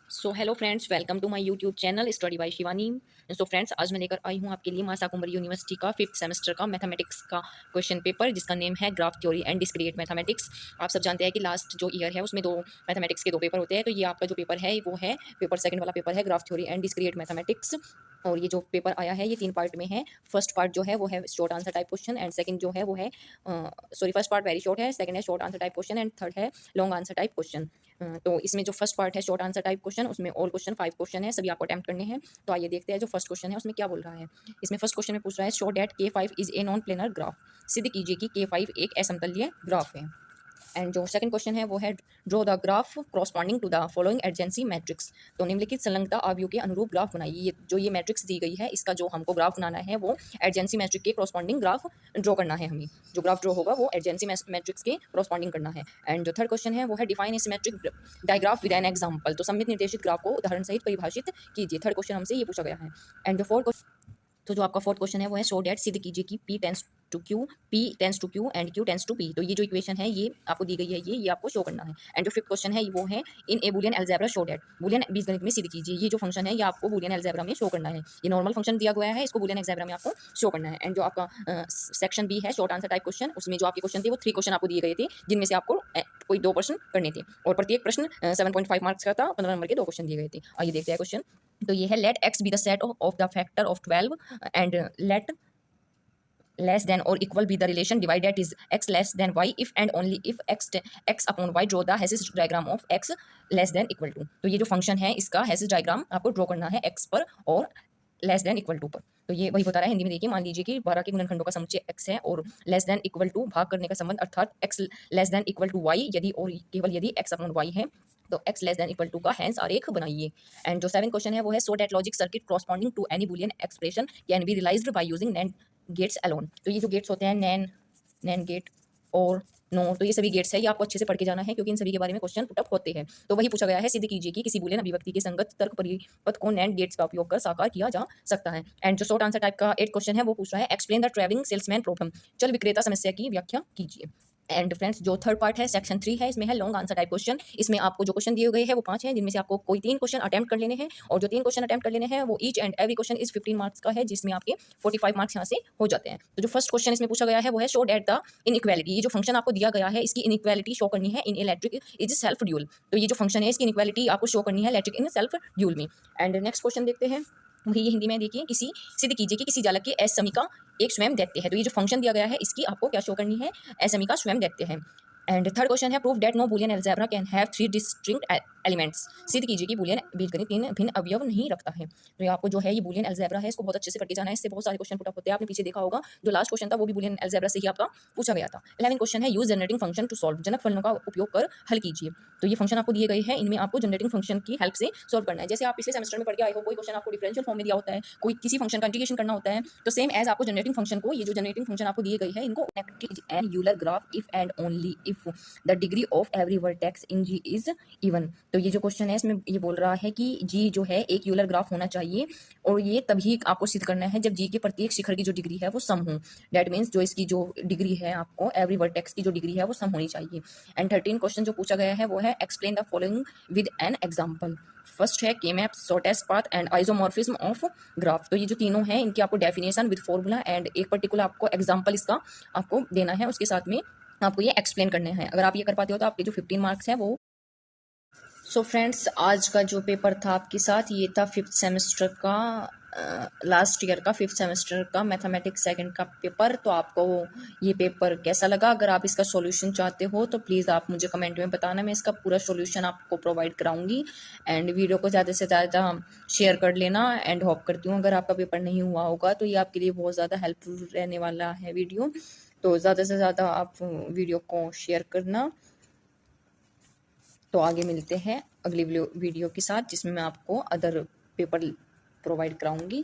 So hello friends, welcome to my YouTube channel study by Shivani. So friends, आज मैं लेकर आई हूँ आपके लिए मासा कुंवर यूनिवर्सिटी का 5th सेमेस्टर का मैथमेटिक्स का क्वेश्चन पेपर, जिसका नेम है graph theory and discrete mathematics. आप सब जानते हैं कि लास्ट जो ईयर है उसमें दो मैथमेटिक्स के दो पेपर होते हैं। तो ये आपका जो पेपर है वो है पेपर सेकंड वाला पेपर है graph theory and discrete mathematics. और ये जो पेपर आया है ये 3 पार्ट में है। फर्स्ट पार्ट जो है वो है short answer type question, and second जो है वो है फर्स्ट पार्ट वेरी शॉर्ट है, सेकंड है short answer type question, and third है लॉन्ग आंसर टाइप क्वेश्चन। तो इसमें जो फर्स्ट पार्ट है शॉर्ट आंसर टाइप क्वेश्चन, उसमें ऑल क्वेश्चन 5 क्वेश्चन है, सभी आपको अटेम्प्ट करने हैं। तो आइए देखते हैं जो फर्स्ट क्वेश्चन है उसमें क्या बोल रहा है। इसमें फर्स्ट क्वेश्चन में पूछ रहा है show that K5 is a non planar graph. सिद्ध कीजिए कि K5 एक असमतलीय ग्राफ है। एंड जो सेकंड क्वेश्चन है वो है draw the graph corresponding to the following adjacency matrix. तो निम्नलिखित संलग्नता अवयव के अनुरूप ग्राफ बनाइए। ये जो ये मैट्रिक्स दी गई है इसका जो हमको ग्राफ बनाना है वो एडजेंसी मैट्रिक्स के कॉरस्पॉन्डिंग ग्राफ ड्रॉ करना है। हमें जो ग्राफ ड्रॉ होगा वो एडजेंसी मैट्रिक्स के कॉरस्पॉन्डिंग करना है। एंड जो थर्ड क्वेश्चन है वो है define a symmetric digraph with an example. तो सममित निर्देशित ग्राफ को उदाहरण सहित परिभाषित कीजिए। थर्ड क्वेश्चन हमसे ये पूछा गया है। एंड जो फोर्थ, तो जो आपका फोर्थ क्वेश्चन है वो है शो डैट सिद्ध कीजिए कि P tends to Q and Q tends to P। तो ये जो इक्वेशन है ये आपको दी गई है, ये आपको शो करना है। एंड जो फिफ्थ क्वेश्चन है वो है in a Boolean algebra show that. Boolean बीजगणित में सिद्ध कीजिए। ये जो फंक्शन है ये आपको बूलियन अलजेब्रा में शो करना है। ये नॉर्मल फंक्शन दिया गया है, इसको बूलियन अलजेब्रा में आपको शो करना है। एंड जो आपका सेक्शन बी है शॉर्ट आंसर टाइप क्वेश्चन, उसमें जो आपके क्वेश्चन थे वो 3 क्वेश्चन आपको दिए गए थे, जिनमें से आपको कोई 2 प्रश्न करने थे, और प्रत्येक प्रश्न 7.5 मार्क्स का था। 15 नंबर के 2 क्वेश्चन दिए गए थे। आइए देखते हैं क्वेश्चन। तो ये है let X be the set of the factor of 12 and let less than or equal be the relation divide that is x less than y if and only if x upon y draw the Hessian diagram of x less than equal to। तो ये जो function है इसका Hessian diagram आपको draw करना है x पर और लेस देन इक्वल टू पर। तो ये वही बता रहा है हिंदी में। देखिए, मान लीजिए कि 12 के गुणनखंडों का समुच्चय x है और लेस देन इक्वल टू भाग करने का संबंध अर्थात x less than equal to y यदि और केवल यदि x अपॉन y है तो x less than equal to का हैंस आरेख बनाइए। एंड जो 7 क्वेश्चन है वो है so that logic circuit corresponding to any Boolean expression can be realised by using NAND gates alone. तो ये जो गेट्स होते हैं नैन गेट और नो, तो ये सभी गेट्स है, ये आपको अच्छे से पढ़ के जाना है क्योंकि इन सभी के बारे में क्वेश्चन पुटअप होते हैं। तो वही पूछा गया है सिद्ध कीजिए कि किसी बूलियन अभिव्यक्ति के संगत तर्क परिपथ को नैंड गेट्स का उपयोग कर साकार किया जा सकता है। एंड जो शॉर्ट आंसर टाइप का 8 क्वेश्चन है वो पूछ रहा है explain the travelling salesman problem. चल विक्रेता समस्या की व्याख्या कीजिए। एंड फ्रेंड्स, जो थर्ड पार्ट है सेक्शन 3 है, इसमें है लॉन्ग आंसर टाइप क्वेश्चन। इसमें आपको जो क्वेश्चन दिए गए हैं वो 5 हैं, जिनमें से आपको कोई 3 क्वेश्चन अटेम्प्ट कर लेने हैं, और जो 3 क्वेश्चन अटेम्प्ट कर लेने हैं वो each and every question is 15 marks का है, जिसमें आपके 45 मार्क्स यहाँ से हो जाते हैं। तो जो फर्स्ट क्वेश्चन इसमें पूछा गया है वो है शो डेट द इनइक्वालिटी। ये जो फंक्शन आपको दिया गया है इसकी इनइक्वालिटी शो करनी है इन इलेक्ट्रिक इज सेल्फ ड्यूल। तो ये जो फंक्शन है इसकी इनइक्वालिटी आपको शो करनी है इलेक्ट्रिक इन सेल्फ ड्यूल में। एंड नेक्स्ट क्वेश्चन देखते हैं, वही ये हिंदी में। देखिए, किसी सिद्ध कीजिए कि किसी जालक के एस समीका एक स्वयं दैत्य है। तो ये जो फंक्शन दिया गया है इसकी आपको क्या शो करनी है, एस समीका स्वयं दैत्य है। एंड थर्ड क्वेश्चन है proof that no Boolean algebra can have 3 distinct elements. सिद्ध कीजिए कि बूलियन बीजगणित 3 भिन्न अवयव नहीं रखता है। तो ये आपको जो है ये बूलियन अलजेब्रा है, इसको बहुत अच्छे से पढ़ के जाना है, इससे बहुत सारे क्वेश्चन पुटअप होते हैं। आपने पीछे देखा होगा जो लास्ट क्वेश्चन था वो भी बूलियन अलजेब्रा से ही आपका पूछा गया था। 11 क्वेश्चन है use generating function to solve. जनक फलनों का उपयोग कर हल कीजिए। तो ये फंक्शन आपको दिए गए हैं, इनमें आपको जनरेटिंग फंक्शन की हेल्प से सॉल्व करना है। जैसे आप पिछले सेमेस्टर में पढ़ के आए हो, कोई क्वेश्चन आपको डिफरेंशियल फॉर्म में दिया होता है, कोई किसी फंक्शन का इंटीग्रेशन करना होता है, तो सेम एज आपको जनरेटिंग फंक्शन को, ये जो जनरेटिंग फंक्शन आपको दिए गई है इनको and Euler graph if and only if the degree of every vertex in G is even. तो ये जो क्वेश्चन है इसमें ये बोल रहा है कि जी जो है एक यूलर ग्राफ होना चाहिए, और ये तभी आपको सिद्ध करना है जब जी के प्रत्येक शिखर की जो डिग्री है वो सम हो। दैट मीन्स जो इसकी जो डिग्री है आपको एवरी वर्टेक्स की जो डिग्री है वो सम होनी चाहिए। एंड 13 क्वेश्चन जो पूछा गया है वो है explain the following with an example. First है के map, shortest path and isomorphism of graph. तो ये जो तीनों हैं इनकी आपको डेफिनेशन विद फॉर्मूला एंड एक पर्टिकुलर आपको एग्जाम्पल इसका आपको देना है, उसके साथ में आपको ये एक्सप्लेन करने हैं। अगर आप ये कर पाते हो तो आपके जो 15 मार्क्स हैं वो। सो फ्रेंड्स, आज का जो पेपर था आपके साथ ये था 5th सेमेस्टर का, लास्ट ईयर का 5th सेमेस्टर का मैथमेटिक्स सेकंड का पेपर। तो आपको ये पेपर कैसा लगा? अगर आप इसका सॉल्यूशन चाहते हो तो प्लीज़ आप मुझे कमेंट में बताना, मैं इसका पूरा सॉल्यूशन आपको प्रोवाइड कराऊंगी। एंड वीडियो को ज़्यादा से ज़्यादा शेयर कर लेना। एंड होप करती हूँ अगर आपका पेपर नहीं हुआ होगा तो ये आपके लिए बहुत ज़्यादा हेल्पफुल रहने वाला है वीडियो। तो ज़्यादा से ज़्यादा आप वीडियो को शेयर करना। तो आगे मिलते हैं अगली वीडियो के साथ, जिसमें मैं आपको अदर पेपर प्रोवाइड कराऊंगी।